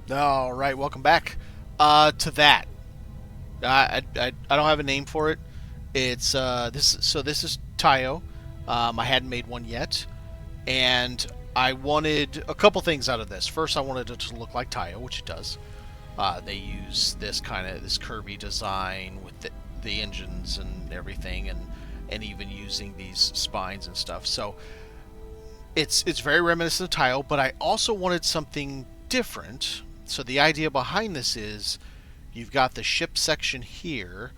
All right, welcome back. To that, I don't have a name for it. It's this. So this is Taiyo. I hadn't made one yet, and I wanted a couple things out of this. First, I wanted it to look like Taiyo, which it does. They use this curvy design with the engines and everything, and even using these spines and stuff. So it's very reminiscent of Taiyo, but I also wanted something different. So the idea behind this is you've got the ship section here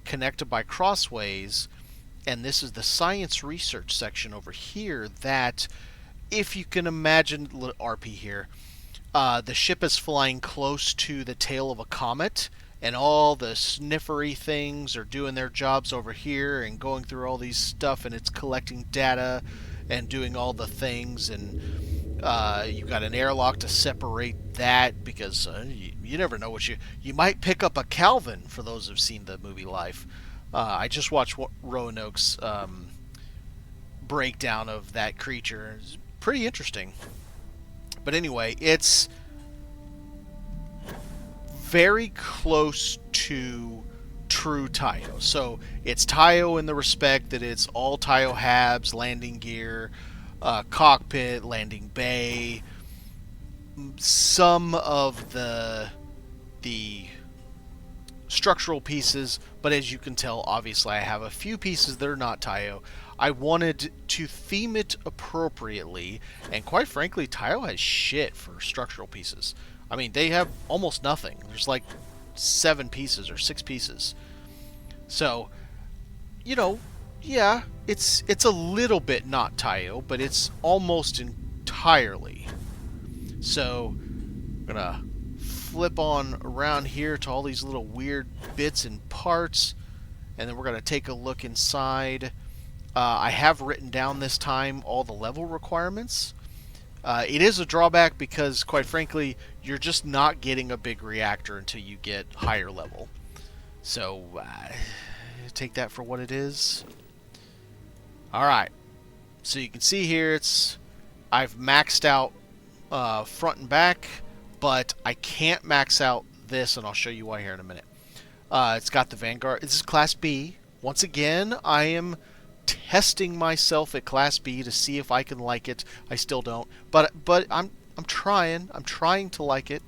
connected by crossways, and this is the science research section over here that, if you can imagine, RP here, the ship is flying close to the tail of a comet, and all the sniffery things are doing their jobs over here and going through all these stuff, and it's collecting data and doing all the things, and you've got an airlock to separate that because you never know what you might pick up a Calvin. For those who've seen the movie Life, I just watched Roanoke's breakdown of that creature. It's pretty interesting. But anyway, it's very close to true Taiyo. So it's Taiyo in the respect that it's all Taiyo habs, landing gear, cockpit, landing bay, some of the structural pieces, but as you can tell, obviously I have a few pieces that are not Taiyo. I wanted to theme it appropriately, and quite frankly, Taiyo has shit for structural pieces. I mean, they have almost nothing. There's like 7 pieces or 6 pieces. So, yeah, it's a little bit not Taiyo, but it's almost entirely. So, I'm gonna flip on around here to all these little weird bits and parts, and then we're gonna take a look inside. I have written down this time all the level requirements. It is a drawback because, quite frankly, you're just not getting a big reactor until you get higher level. So, take that for what it is. Alright, so you can see here I've maxed out front and back, but I can't max out this, and I'll show you why here in a minute. It's got the Vanguard. This is Class B. Once again, I am testing myself at Class B to see if I can like it. I still don't, but I'm trying. I'm trying to like it.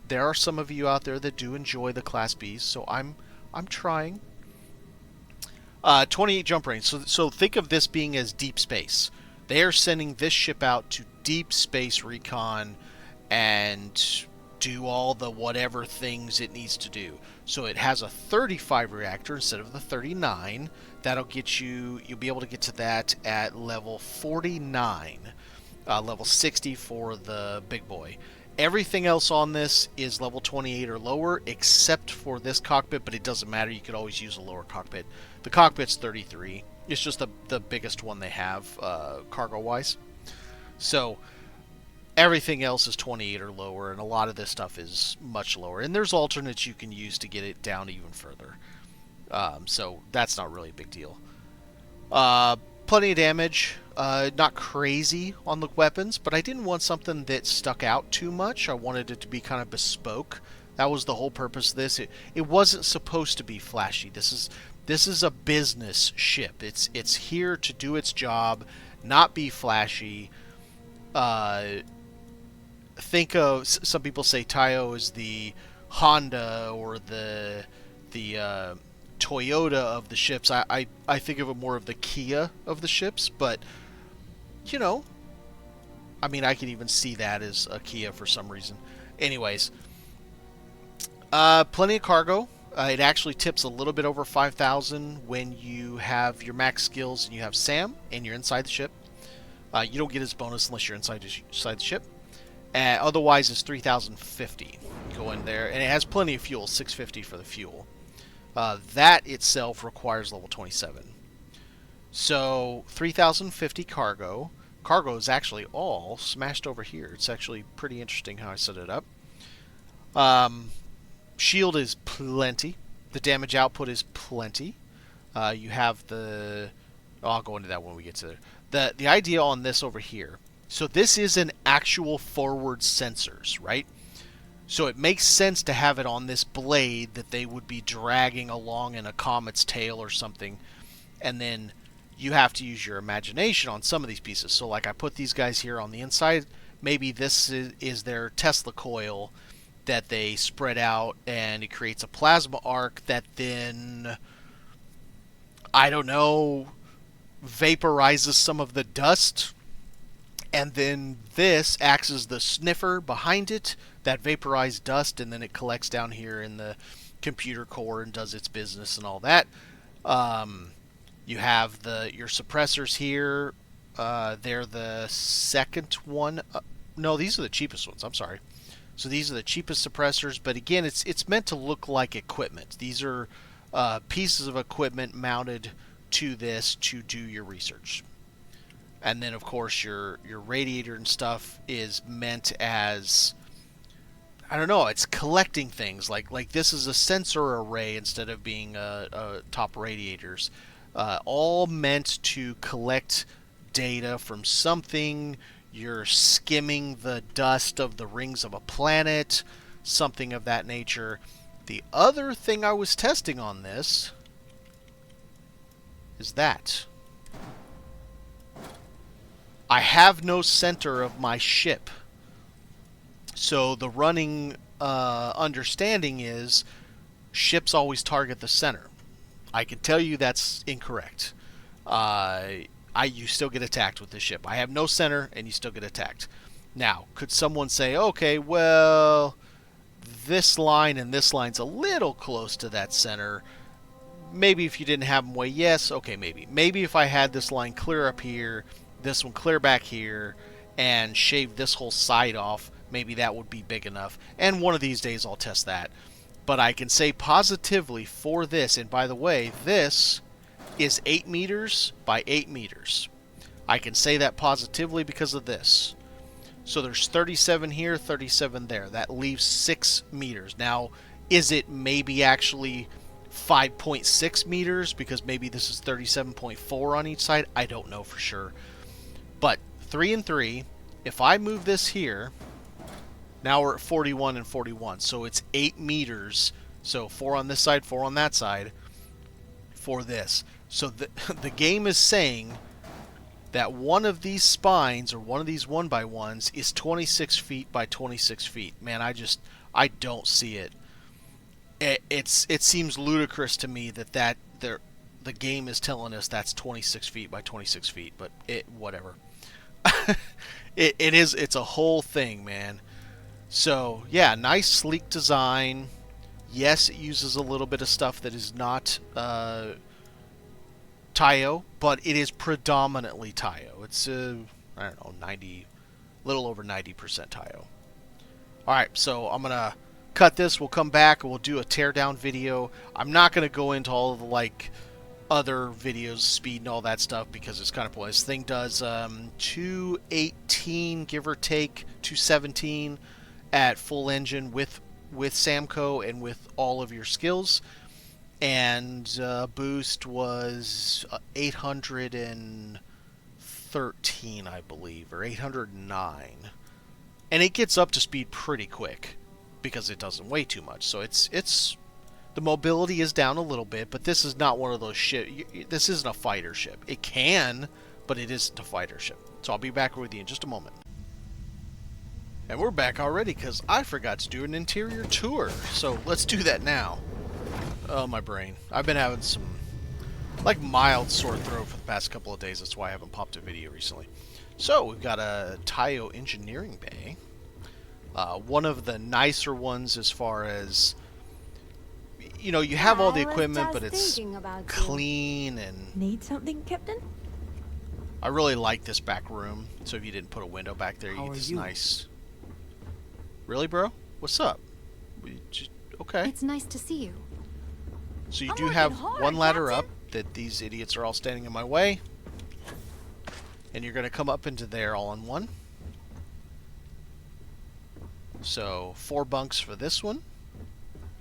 There are some of you out there that do enjoy the Class Bs, so I'm trying. 28 jump range. So think of this being as deep space. They are sending this ship out to deep space recon and do all the whatever things it needs to do. So it has a 35 reactor instead of the 39. That'll get you'll be able to get to that at level 49, level 60 for the big boy. Everything else on this is level 28 or lower, except for this cockpit, but it doesn't matter. You could always use a lower cockpit. The cockpit's 33. It's just the biggest one they have, cargo-wise. So everything else is 28 or lower, and a lot of this stuff is much lower. And there's alternates you can use to get it down even further. So that's not really a big deal. Plenty of damage. Not crazy on the weapons, but I didn't want something that stuck out too much. I wanted it to be kind of bespoke. That was the whole purpose of this. It wasn't supposed to be flashy. This is a business ship. It's here to do its job, not be flashy. Think of, some people say Taiyo is the Honda or the Toyota of the ships. I think of it more of the Kia of the ships, but I mean, I can even see that as a Kia for some reason. Anyways, plenty of cargo. It actually tips a little bit over 5,000 when you have your max skills and you have Sam and you're inside the ship. You don't get his bonus unless you're inside the ship. Otherwise, it's 3,050. Go in there, and it has plenty of fuel, 650 for the fuel. That itself requires level 27. So 3,050 cargo. Cargo is actually all smashed over here. It's actually pretty interesting how I set it up. Shield is plenty. The damage output is plenty. You have the... Oh, I'll go into that when we get to there. The idea on this over here. So this is an actual forward sensors, right? So it makes sense to have it on this blade that they would be dragging along in a comet's tail or something. And then you have to use your imagination on some of these pieces. So like I put these guys here on the inside. Maybe this is their Tesla coil that they spread out, and it creates a plasma arc that then, I don't know, vaporizes some of the dust. And then this acts as the sniffer behind it, that vaporized dust, and then it collects down here in the computer core and does its business and all that. You have your suppressors here. They're the second one. No, these are the cheapest ones. I'm sorry. So these are the cheapest suppressors, but again, it's meant to look like equipment. These are pieces of equipment mounted to this to do your research. And then, of course, your radiator and stuff is meant as, I don't know, it's collecting things. Like this is a sensor array instead of being top radiators. All meant to collect data from something. You're skimming the dust of the rings of a planet, something of that nature. The other thing I was testing on this is that I have no center of my ship. So the running understanding is ships always target the center. I can tell you that's incorrect. You still get attacked with this ship. I have no center, and you still get attacked. Now, could someone say, okay, well, this line and this line's a little close to that center. Maybe if you didn't have them way, yes, okay, maybe. Maybe if I had this line clear up here, this one clear back here, and shave this whole side off, maybe that would be big enough. And one of these days I'll test that. But I can say positively for this, and by the way, this is 8 meters by 8 meters. I can say that positively because of this. So there's 37 here, 37 there. That leaves 6 meters. Now, is it maybe actually 5.6 meters because maybe this is 37.4 on each side? I don't know for sure. But 3 and 3, if I move this here, now we're at 41 and 41. So it's 8 meters. So 4 on this side, 4 on that side for this. So the game is saying that one of these spines, or one of these 1x1s, is 26 feet by 26 feet. Man, I don't see it. It seems ludicrous to me that the game is telling us that's 26 feet by 26 feet, but whatever. It's a whole thing, man. So, yeah, nice sleek design. Yes, it uses a little bit of stuff that is not Taiyo, but it is predominantly Taiyo. It's I don't know, little over 90% Taiyo. Alright, so I'm gonna cut this, we'll come back and we'll do a teardown video. I'm not gonna go into all of the other videos, speed and all that stuff, because it's kind of pointless. This thing does 218 give or take, 217 at full engine with Samco and with all of your skills. And boost was 813, I believe, or 809. And it gets up to speed pretty quick because it doesn't weigh too much. So it's the mobility is down a little bit, but this is not one of those ship. This isn't a fighter ship. It can, but it isn't a fighter ship. So I'll be back with you in just a moment. And we're back already because I forgot to do an interior tour. So let's do that now. Oh, my brain. I've been having some, mild sore throat for the past couple of days. That's why I haven't popped a video recently. So, we've got a Taiyo engineering bay. One of the nicer ones as far as, you have all the equipment, but it's clean and... Need something, Captain? I really like this back room. So if you didn't put a window back there, you get this nice... Really, bro? What's up? Okay. It's nice to see you. So you do have one ladder up that these idiots are all standing in my way. And you're going to come up into there all in one. So 4 bunks for this one.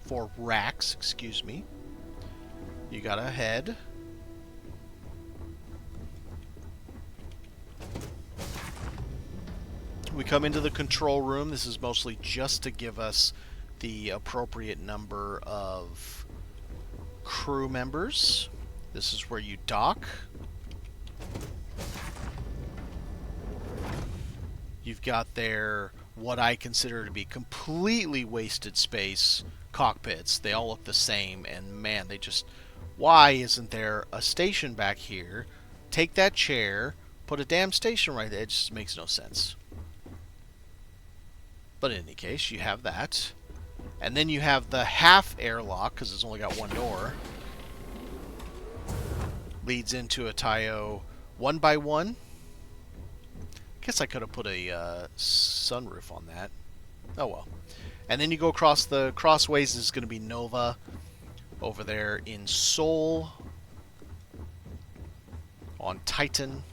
4 racks, excuse me. You got a head. We come into the control room. This is mostly just to give us the appropriate number of crew members. This is where you dock. You've got their, what I consider to be completely wasted space cockpits. They all look the same, and man, they just... Why isn't there a station back here? Take that chair, put a damn station right there. It just makes no sense. But in any case, you have that. And then you have the half airlock, because it's only got one door. Leads into a Taiyo 1x1. Guess I could have put a sunroof on that. Oh well. And then you go across the crossways. This is going to be Nova over there in Seoul on Titan.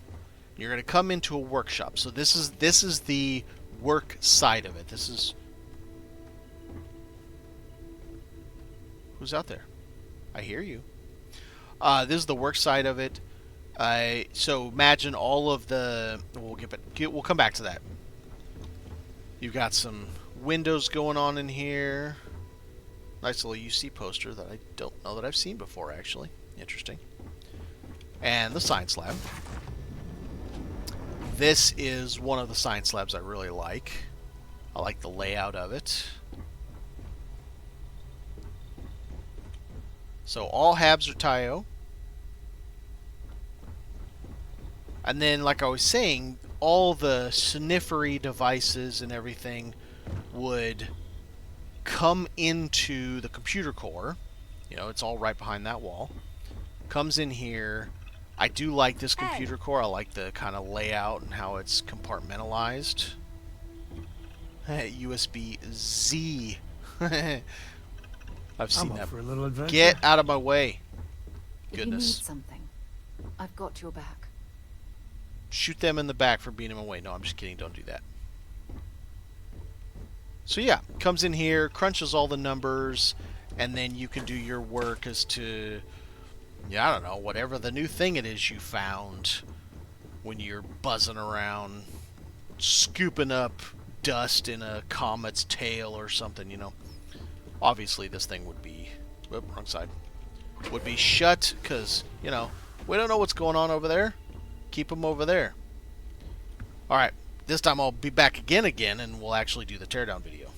You're going to come into a workshop. So this is the work side of it. This is... Who's out there? I hear you. This is the work side of it. So imagine all of the... We'll come back to that. You've got some windows going on in here. Nice little UC poster that I don't know that I've seen before, actually. Interesting. And the science lab. This is one of the science labs I really like. I like the layout of it. So all habs are Taiyo. And then, like I was saying, all the sniffery devices and everything would come into the computer core. You know, it's all right behind that wall. Comes in here. I do like this computer core. I like the kind of layout and how it's compartmentalized. USB-Z. I've seen that. For a little adventure. Get out of my way. If you Goodness. need something, I've got your back. Shoot them in the back for beating them away. No, I'm just kidding. Don't do that. So yeah, comes in here, crunches all the numbers, and then you can do your work as to, yeah, I don't know, whatever the new thing it is you found when you're buzzing around, scooping up dust in a comet's tail or something, you know. Obviously, this thing would be, whoop, wrong side, would be shut because, you know, we don't know what's going on over there. Keep them over there. All right. This time I'll be back again, and we'll actually do the teardown video.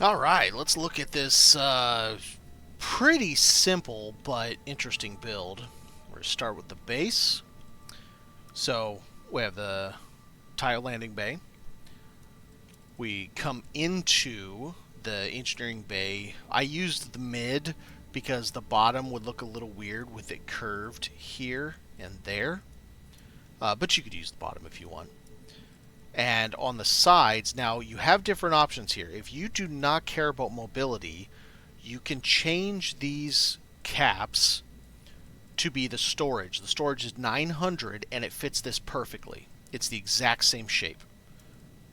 Alright, let's look at this pretty simple but interesting build. We're going to start with the base. So, we have the Taiyo landing bay. We come into the engineering bay. I used the mid because the bottom would look a little weird with it curved here and there. But you could use the bottom if you want. And on the sides, now you have different options here. If you do not care about mobility, you can change these caps to be the storage. The storage is 900 and it fits this perfectly. It's the exact same shape.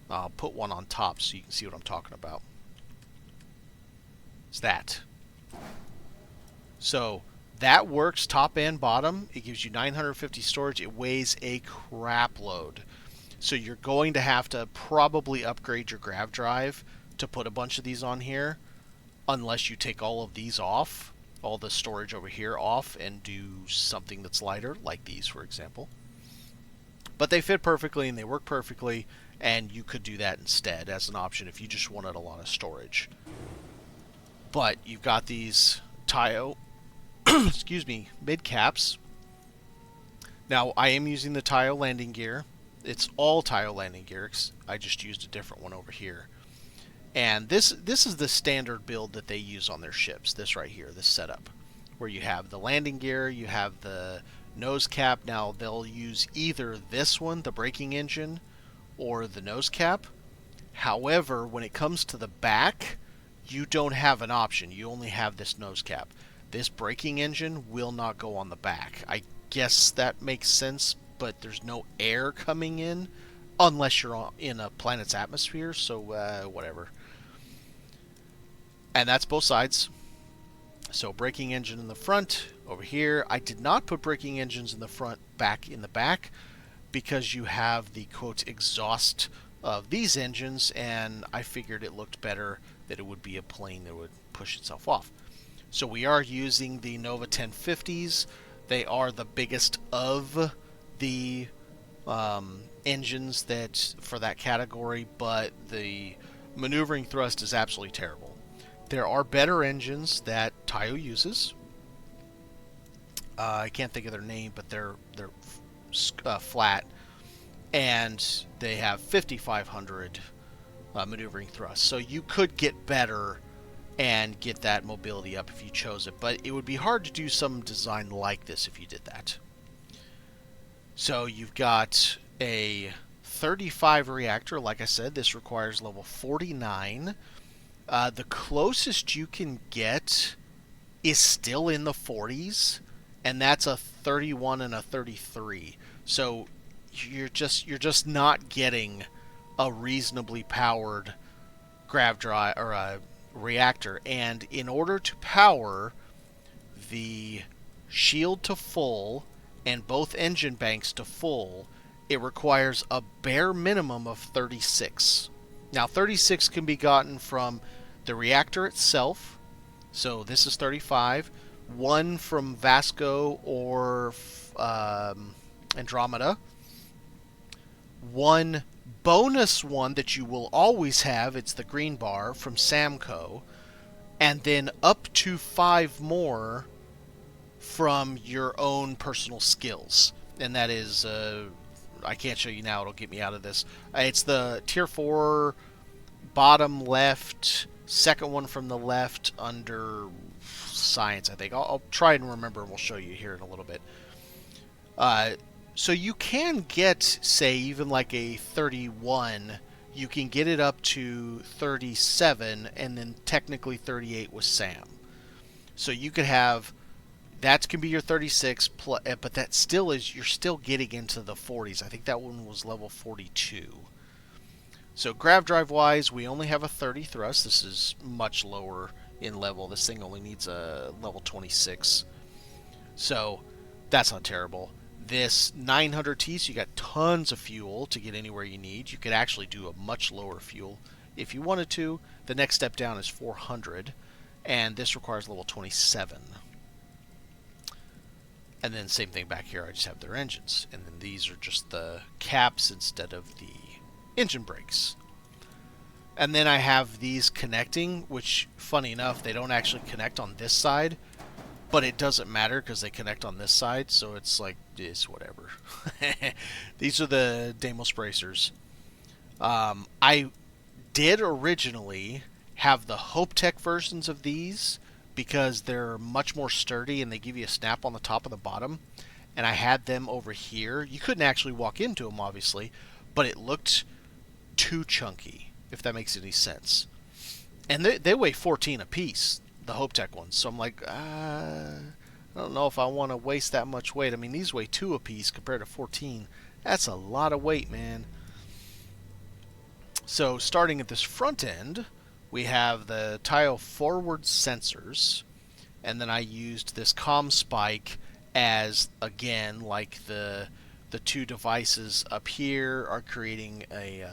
I'll put one on top so you can see what I'm talking about. It's that. So that works top and bottom. It gives you 950 storage. It weighs a crap load. So you're going to have to probably upgrade your grav drive to put a bunch of these on here, unless you take all of these off, all the storage over here off, and do something that's lighter, like these, for example. But they fit perfectly and they work perfectly, and you could do that instead as an option if you just wanted a lot of storage. But you've got these Taiyo excuse me, mid caps. Now I am using the Taiyo landing gear. It's all Taiyo landing gear. I just used a different one over here. And this is the standard build that they use on their ships. This right here, this setup, where you have the landing gear, you have the nose cap. Now they'll use either this one, the braking engine, or the nose cap. However, when it comes to the back, you don't have an option. You only have this nose cap. This braking engine will not go on the back. I guess that makes sense, but there's no air coming in unless you're in a planet's atmosphere, so whatever. And that's both sides. So braking engine in the front over here. I did not put braking engines in the front, back in the back, because you have the quote exhaust of these engines, and I figured it looked better that it would be a plane that would push itself off. So we are using the Nova 1050s. They are the biggest of the engines that for that category, but the maneuvering thrust is absolutely terrible. There are better engines that Taiyo uses. I can't think of their name, but they're flat, and they have 5,500 maneuvering thrust. So you could get better and get that mobility up if you chose it, but it would be hard to do some design like this if you did that. So you've got a 35 reactor. Like I said, this requires level 49. The closest you can get is still in the 40s, and that's a 31 and a 33. So you're just not getting a reasonably powered grav drive or a reactor. And in order to power the shield to full and both engine banks to full, it requires a bare minimum of 36. Now 36 can be gotten from the reactor itself, so this is 35, one from Vasco or Andromeda, one bonus one that you will always have, it's the green bar from Samco, and then up to 5 more from your own personal skills. And that is, I can't show you now, it'll get me out of this. It's the tier 4 bottom left, second one from the left under science, I think. I'll try and remember, and we'll show you here in a little bit. So you can get, say, even like a 31, you can get it up to 37, and then technically 38 with Sam. So you could have, that can be your 36, but that still is, you're still getting into the 40s. I think that one was level 42. So grav drive wise, we only have a 30 thrust. This is much lower in level. This thing only needs a level 26. So that's not terrible. This 900T, so you got tons of fuel to get anywhere you need. You could actually do a much lower fuel if you wanted to. The next step down is 400, and this requires level 27. And then same thing back here, I just have their engines. And then these are just the caps instead of the engine brakes. And then I have these connecting, which, funny enough, they don't actually connect on this side. But it doesn't matter because they connect on this side, so it's like, it's whatever. These are the Deimos bracers. I did originally have the HopeTech versions of these because they're much more sturdy and they give you a snap on the top and the bottom. And I had them over here. You couldn't actually walk into them, obviously, but it looked too chunky, if that makes any sense. And they weigh 14 apiece, the HopeTech ones. So I'm like, I don't know if I want to waste that much weight. I mean, these weigh 2 apiece compared to 14. That's a lot of weight, man. So starting at this front end, we have the Taiyo forward sensors. And then I used this comm spike as, again, like the two devices up here are creating a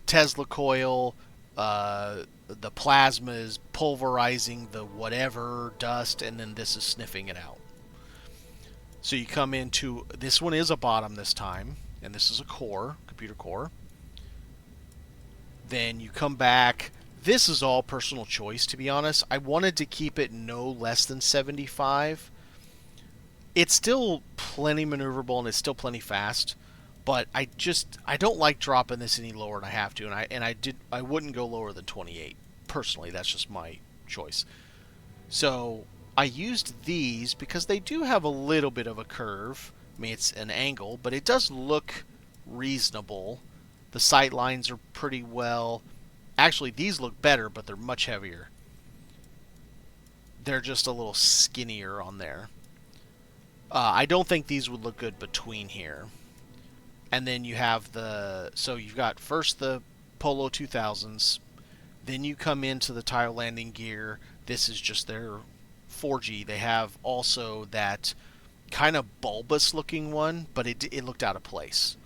Tesla coil. The plasma is pulverizing the whatever dust, and then this is sniffing it out. So you come into, this one is a bottom this time, and this is a core, computer core. Then you come back. This is all personal choice, to be honest. I wanted to keep it no less than 75. It's still plenty maneuverable, and it's still plenty fast. But I don't like dropping this any lower than I have to, and I wouldn't go lower than 28. Personally, that's just my choice. So I used these because they do have a little bit of a curve. I mean, it's an angle, but it does look reasonable. The sight lines are pretty well. Actually, these look better, but they're much heavier. They're just a little skinnier on there. I don't think these would look good between here. And then you have so you've got first the Polo 2000s, then you come into the Taiyo landing gear. This is just their 4G. They have also that kind of bulbous looking one, but it looked out of place.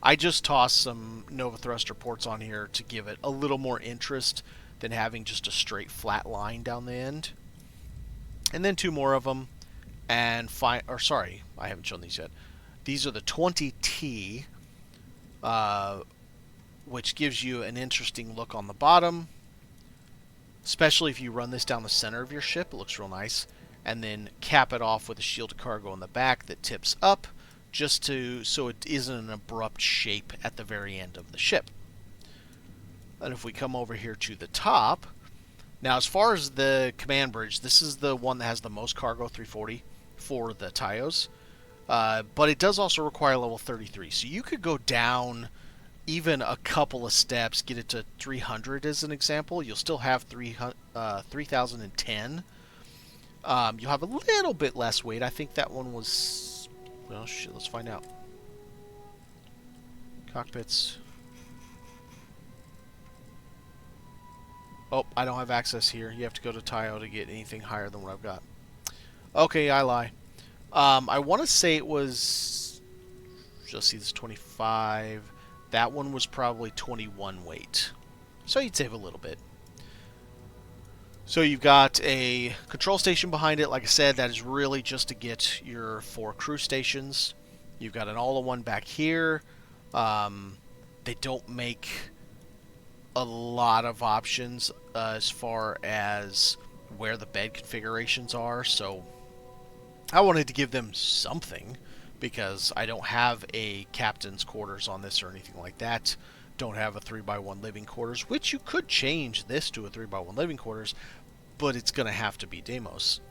I just tossed some Nova Thruster ports on here to give it a little more interest than having just a straight flat line down the end. And then 2 more of them, and sorry, I haven't shown these yet. These are the 20T, which gives you an interesting look on the bottom, especially if you run this down the center of your ship. It looks real nice. And then cap it off with a shielded cargo in the back that tips up, just so it isn't an abrupt shape at the very end of the ship. And if we come over here to the top, now as far as the command bridge, this is the one that has the most cargo, 340 for the Taiyos. But it does also require level 33, so you could go down even a couple of steps, get it to 300 as an example. You'll still have 3010. You'll have a little bit less weight. I think that one was... Well, shit, let's find out. Cockpits. Oh, I don't have access here. You have to go to Taiyo to get anything higher than what I've got. Okay, I lie. I want to say it was... Just see this 25... That one was probably 21 weight. So you'd save a little bit. So you've got a control station behind it. Like I said, that is really just to get your 4 crew stations. You've got an all-in-one back here. They don't make a lot of options as far as where the bed configurations are. So I wanted to give them something, because I don't have a captain's quarters on this or anything like that. Don't have a 3x1 living quarters, which you could change this to a 3x1 living quarters, but it's going to have to be Deimos.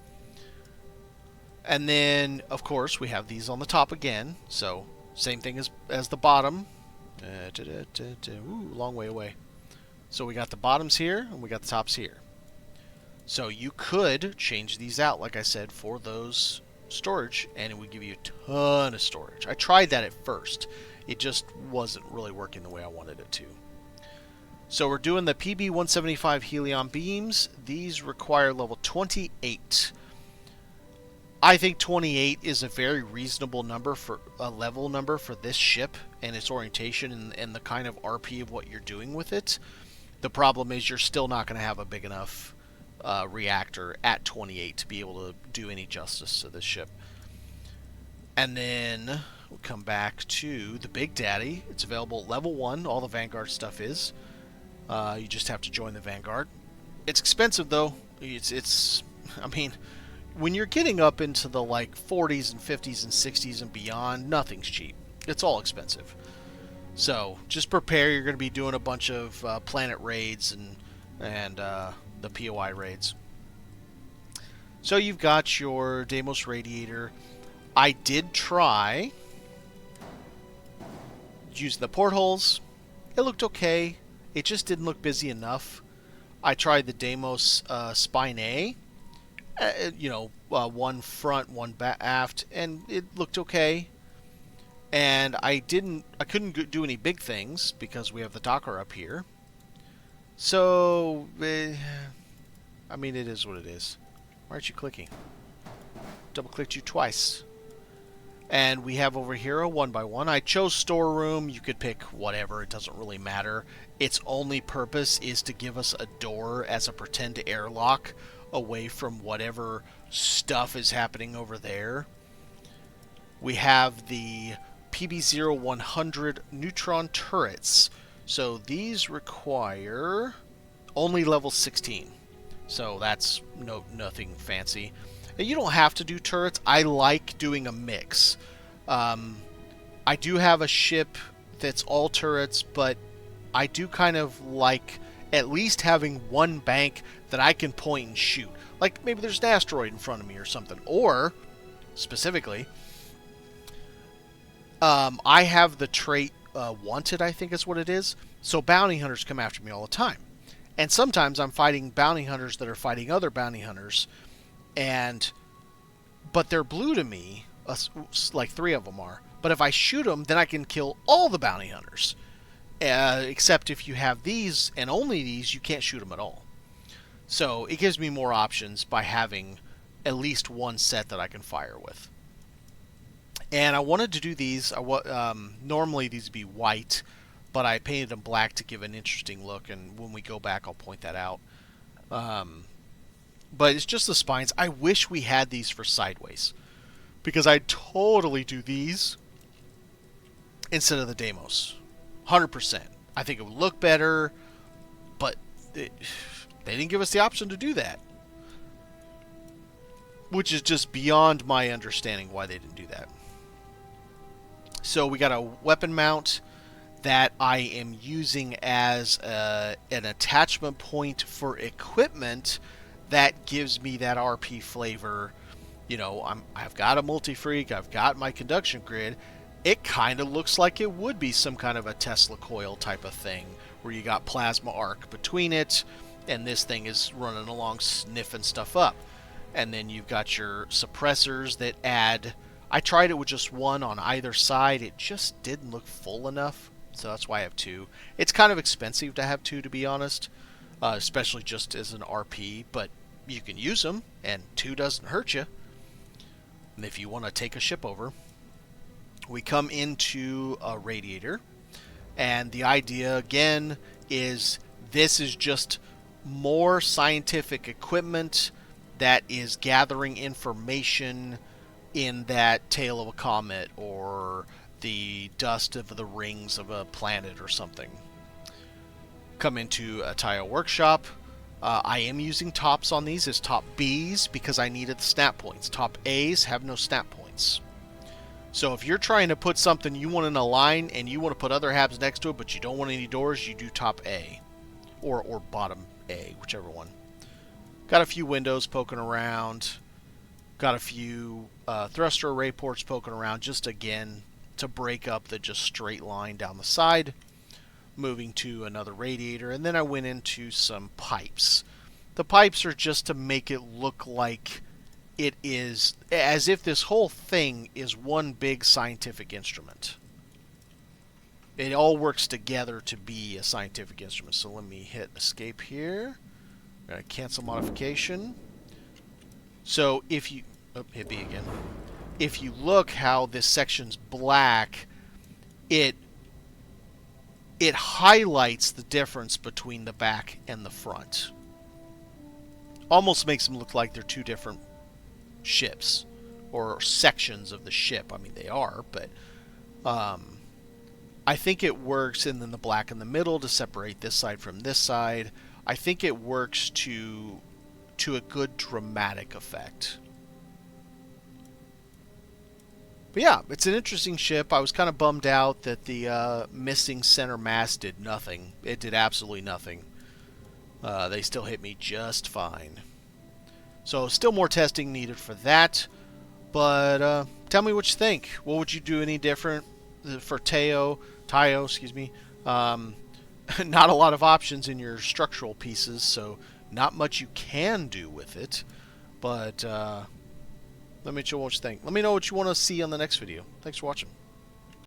And then, of course, we have these on the top again. So, same thing as the bottom. Ooh, long way away. So we got the bottoms here, and we got the tops here. So you could change these out, like I said, for those storage, and it would give you a ton of storage. I tried that at first. It just wasn't really working the way I wanted it to. So we're doing the PB-175 Helion beams. These require level 28. I think 28 is a very reasonable number for a level number for this ship and its orientation and the kind of RP of what you're doing with it. The problem is you're still not going to have a big enough reactor at 28 to be able to do any justice to this ship. And then we'll come back to the Big Daddy. It's available at level 1. All the Vanguard stuff is. You just have to join the Vanguard. It's expensive though. It's I mean, when you're getting up into the like 40s and 50s and 60s and beyond, nothing's cheap. It's all expensive. So just prepare. You're going to be doing a bunch of planet raids and the POI raids. So you've got your Deimos radiator. I did try using the portholes. It looked okay. It just didn't look busy enough. I tried the Deimos Spine A. One front, one aft, and it looked okay. And I couldn't do any big things because we have the Docker up here. So, I mean, it is what it is. Why aren't you clicking? Double-clicked you twice. And we have over here a 1x1. I chose storeroom. You could pick whatever. It doesn't really matter. Its only purpose is to give us a door as a pretend airlock away from whatever stuff is happening over there. We have the PB-0100 neutron turrets. So these require only level 16. So that's nothing fancy. And you don't have to do turrets. I like doing a mix. I do have a ship that's all turrets, but I do kind of like at least having one bank that I can point and shoot. Like maybe there's an asteroid in front of me or something. Or, specifically, I have the trait wanted, I think is what it is. So bounty hunters come after me all the time. And sometimes I'm fighting bounty hunters that are fighting other bounty hunters. But they're blue to me, like 3 of them are. But if I shoot them, then I can kill all the bounty hunters. Except if you have these, and only these, you can't shoot them at all. So it gives me more options by having at least one set that I can fire with. And I wanted to do these. Normally these would be white, but I painted them black to give an interesting look. And when we go back, I'll point that out. But it's just the spines. I wish we had these for sideways, because I'd totally do these instead of the Deimos. 100%. I think it would look better, but they didn't give us the option to do that, which is just beyond my understanding why they didn't do that. So we got a weapon mount that I am using as an attachment point for equipment that gives me that RP flavor. You know, I've got a multi-freak, I've got my conduction grid. It kind of looks like it would be some kind of a Tesla coil type of thing, where you got plasma arc between it, and this thing is running along sniffing stuff up. And then you've got your suppressors that add... I tried it with just one on either side. It just didn't look full enough, so that's why I have two. It's kind of expensive to have two, to be honest, especially just as an RP, but you can use them, and two doesn't hurt you. And if you want to take a ship over, we come into a radiator, and the idea, again, is this is just more scientific equipment that is gathering information in that tail of a comet or the dust of the rings of a planet or something. Come into a Taiyo workshop. I am using tops on these as top Bs because I needed the snap points. Top As have no snap points. So if you're trying to put something you want in a line and you want to put other habs next to it, but you don't want any doors, you do top A. Or bottom A, whichever one. Got a few windows poking around. Got a few thruster array ports poking around, just again to break up the just straight line down the side. Moving to another radiator, and then I went into some pipes. The pipes are just to make it look like it is, as if this whole thing is one big scientific instrument. It all works together to be a scientific instrument. So let me hit escape here. I'm going to cancel modification. So if you... Oh, hit B again. If you look how this section's black, it highlights the difference between the back and the front. Almost makes them look like they're two different ships or sections of the ship. I mean, they are, but I think it works, and then the black in the middle to separate this side from this side. I think it works to a good dramatic effect. But yeah, it's an interesting ship. I was kind of bummed out that the missing center mast did nothing. It did absolutely nothing. They still hit me just fine. So still more testing needed for that. But tell me what you think. What would you do any different for Taiyo, excuse me. Not a lot of options in your structural pieces, so not much you can do with it. But let me know what you think. Let me know what you want to see on the next video. Thanks for watching.